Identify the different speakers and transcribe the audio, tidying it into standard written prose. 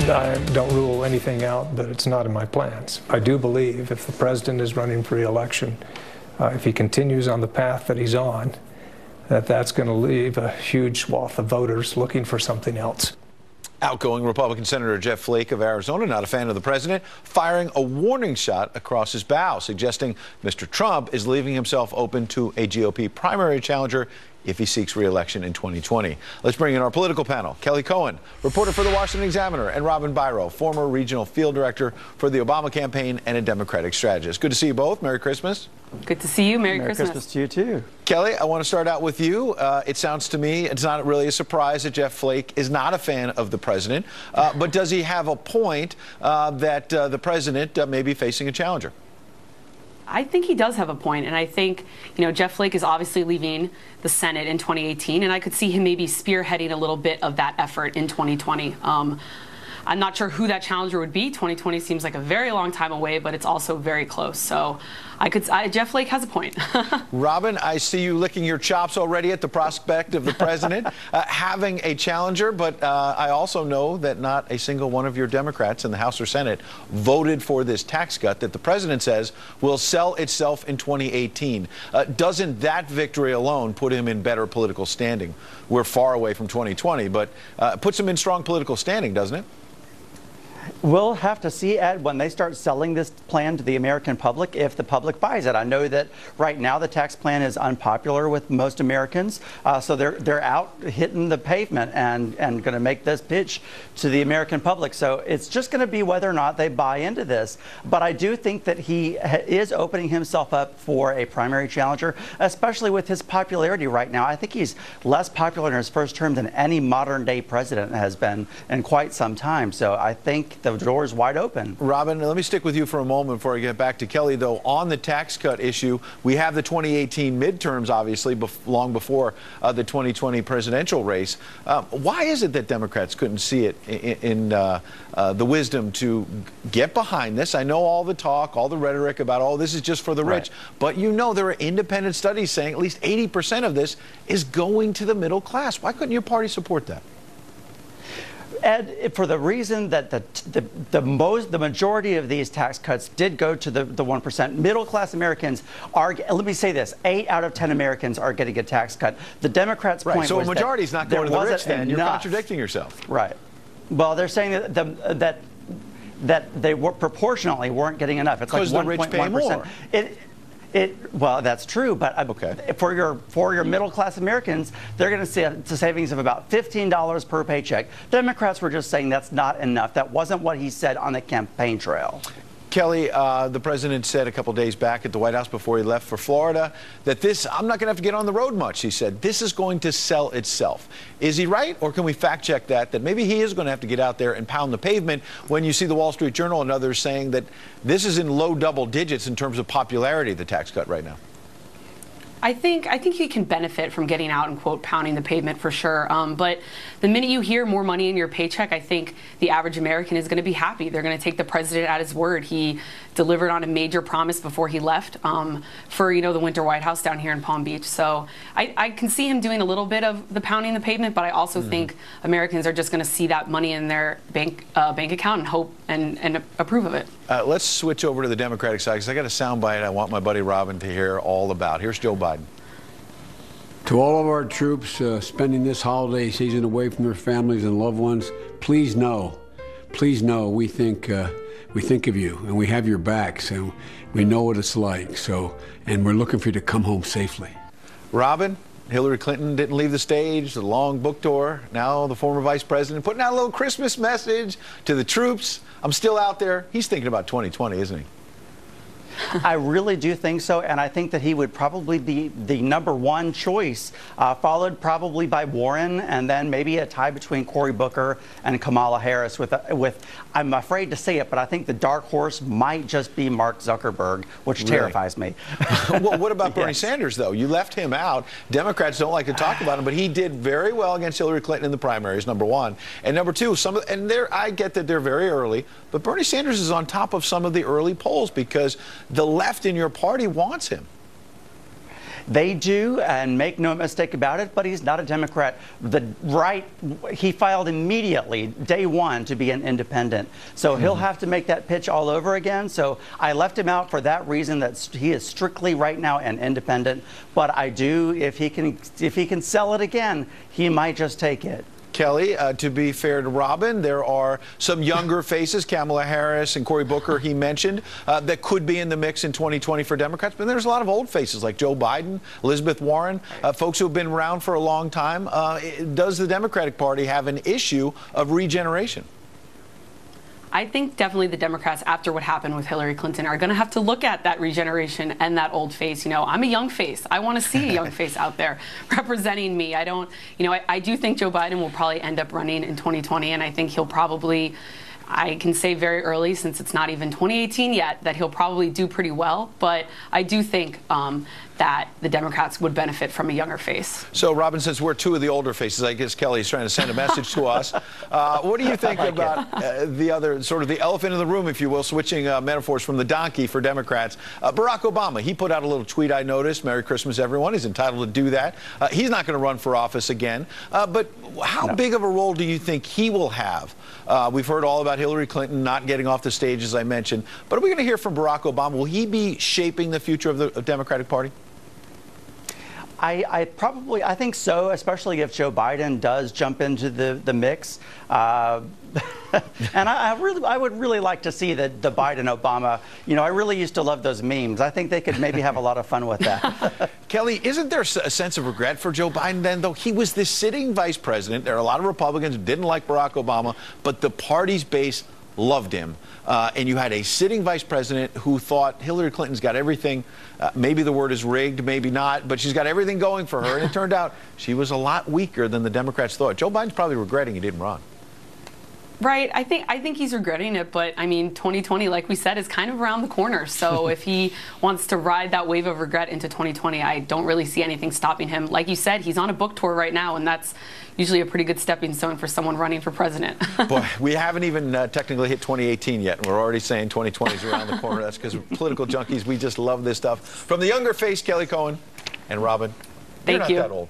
Speaker 1: I don't rule anything out, but it's not in my plans. I do believe if the president is running for re-election, if he continues on the path that he's on, that's going to leave a huge swath of voters looking for something else.
Speaker 2: Outgoing Republican Senator Jeff Flake of Arizona, not a fan of the president, firing a warning shot across his bow, suggesting Mr. Trump is leaving himself open to a GOP primary challenger if he seeks re-election in 2020. Let's bring in our political panel. Kelly Cohen, reporter for the Washington Examiner, and Robin Byro, former regional field director for the Obama campaign and a Democratic strategist. Good to see you both. Merry Christmas.
Speaker 3: Good to see you. Merry Christmas
Speaker 4: to you, too.
Speaker 2: Kelly, I want to start out with you. It sounds to me it's not really a surprise that Jeff Flake is not a fan of the president. But does he have a point that the president may be facing a challenger?
Speaker 3: I think he does have a point, and I think, Jeff Flake is obviously leaving the Senate in 2018, and I could see him maybe spearheading a little bit of that effort in 2020. I'm not sure who that challenger would be. 2020 seems like a very long time away, but it's also very close. So Jeff Flake has a point.
Speaker 2: Robin, I see you licking your chops already at the prospect of the president having a challenger, but I also know that not a single one of your Democrats in the House or Senate voted for this tax cut that the president says will sell itself in 2018. Doesn't that victory alone put him in better political standing? We're far away from 2020, but puts him in strong political standing, doesn't it?
Speaker 4: We'll have to see, Ed, when they start selling this plan to the American public, if the public buys it. I know that right now the tax plan is unpopular with most Americans, so they're out hitting the pavement and going to make this pitch to the American public. So it's just going to be whether or not they buy into this. But I do think that he is opening himself up for a primary challenger, especially with his popularity right now. I think he's less popular in his first term than any modern-day president has been in quite some time. So I think the door is wide open.
Speaker 2: Robin, let me stick with you for a moment before I get back to Kelly, though. On the tax cut issue, we have the 2018 midterms, obviously, long before the 2020 presidential race. Why is it that Democrats couldn't see it in the wisdom to get behind this? I know all the talk, all the rhetoric about, oh, this is just for the rich. Right. But there are independent studies saying at least 80% of this is going to the middle class. Why couldn't your party support that?
Speaker 4: Ed, for the reason that the majority of these tax cuts did go to the 1%, middle-class Americans are, let me say this, 8 out of 10 Americans are getting a tax cut. The Democrats' point was
Speaker 2: so a majority is not going to the rich then. You're contradicting yourself.
Speaker 4: Right. Well, they're saying that they were proportionally weren't getting enough. It's like 1.1%. Well, that's true, but for your middle-class Americans, they're going to see a savings of about $15 per paycheck. Democrats were just saying that's not enough. That wasn't what he said on the campaign trail.
Speaker 2: Kelly, the president said a couple days back at the White House before he left for Florida that I'm not going to have to get on the road much. He said, this is going to sell itself. Is he right? Or can we fact check that maybe he is going to have to get out there and pound the pavement when you see the Wall Street Journal and others saying that this is in low double digits in terms of popularity, the tax cut right now?
Speaker 3: I think he can benefit from getting out and, quote, pounding the pavement for sure. But the minute you hear more money in your paycheck, I think the average American is going to be happy. They're going to take the president at his word. He delivered on a major promise before he left for, the Winter White House down here in Palm Beach. So I can see him doing a little bit of the pounding the pavement, but I also think Americans are just going to see that money in their bank account and hope and approve of it.
Speaker 2: Let's switch over to the Democratic side, because I got a soundbite I want my buddy Robin to hear all about. Here's Joe Biden.
Speaker 5: To all of our troops spending this holiday season away from their families and loved ones, please know we think of you and we have your backs and we know what it's like. And we're looking for you to come home safely.
Speaker 2: Robin, Hillary Clinton didn't leave the stage, the long book tour. Now the former vice president putting out a little Christmas message to the troops. I'm still out there. He's thinking about 2020, isn't he?
Speaker 4: I really do think so, and I think that he would probably be the #1 choice, followed probably by Warren, and then maybe a tie between Cory Booker and Kamala Harris. With I'm afraid to say it, but I think the dark horse might just be Mark Zuckerberg, which terrifies me.
Speaker 2: Well, what about Bernie Sanders, though? You left him out. Democrats don't like to talk about him, but he did very well against Hillary Clinton in the primaries, #1. And #2, I get that they're very early, but Bernie Sanders is on top of some of the early polls because the left in your party wants him.
Speaker 4: They do, and make no mistake about it, but he's not a Democrat. He filed immediately, day one, to be an independent. So he'll have to make that pitch all over again. So I left him out for that reason, that he is strictly right now an independent. But I do, if he can sell it again, he might just take it.
Speaker 2: Kelly, to be fair to Robin, there are some younger faces, Kamala Harris and Cory Booker, he mentioned, that could be in the mix in 2020 for Democrats. But there's a lot of old faces like Joe Biden, Elizabeth Warren, folks who have been around for a long time. Does the Democratic Party have an issue of regeneration?
Speaker 3: I think definitely the Democrats, after what happened with Hillary Clinton, are going to have to look at that regeneration and that old face. You know, I'm a young face. I want to see a young face out there representing me. I don't, you know, I do think Joe Biden will probably end up running in 2020, and I think he'll probably, I can say very early, since it's not even 2018 yet, that he'll probably do pretty well. But I do think that the Democrats would benefit from a younger face.
Speaker 2: So, Robin, since we're two of the older faces, I guess Kelly's trying to send a message to us. What do you think about the other, sort of the elephant in the room, if you will, switching metaphors from the donkey for Democrats? Barack Obama, he put out a little tweet I noticed, Merry Christmas, everyone. He's entitled to do that. He's not going to run for office again. But how big of a role do you think he will have? We've heard all about Hillary Clinton not getting off the stage, as I mentioned. But are we going to hear from Barack Obama? Will he be shaping the future of the Democratic Party?
Speaker 4: I think so, especially if Joe Biden does jump into the mix. And I would really like to see the Biden-Obama. You know, I really used to love those memes. I think they could maybe have a lot of fun with that.
Speaker 2: Kelly, isn't there a sense of regret for Joe Biden then, though? He was the sitting vice president. There are a lot of Republicans who didn't like Barack Obama, but the party's base loved him. And you had a sitting vice president who thought Hillary Clinton's got everything. Maybe the word is rigged, maybe not, but she's got everything going for her. And it turned out she was a lot weaker than the Democrats thought. Joe Biden's probably regretting he didn't run.
Speaker 3: Right. I think he's regretting it. But, I mean, 2020, like we said, is kind of around the corner. So if he wants to ride that wave of regret into 2020, I don't really see anything stopping him. Like you said, he's on a book tour right now, and that's usually a pretty good stepping stone for someone running for president.
Speaker 2: Boy, we haven't even technically hit 2018 yet, and we're already saying 2020 is around the corner. That's because we're political junkies. We just love this stuff. From the younger face, Kelly Cohen and Robin,
Speaker 3: Thank you.
Speaker 2: You're not that old.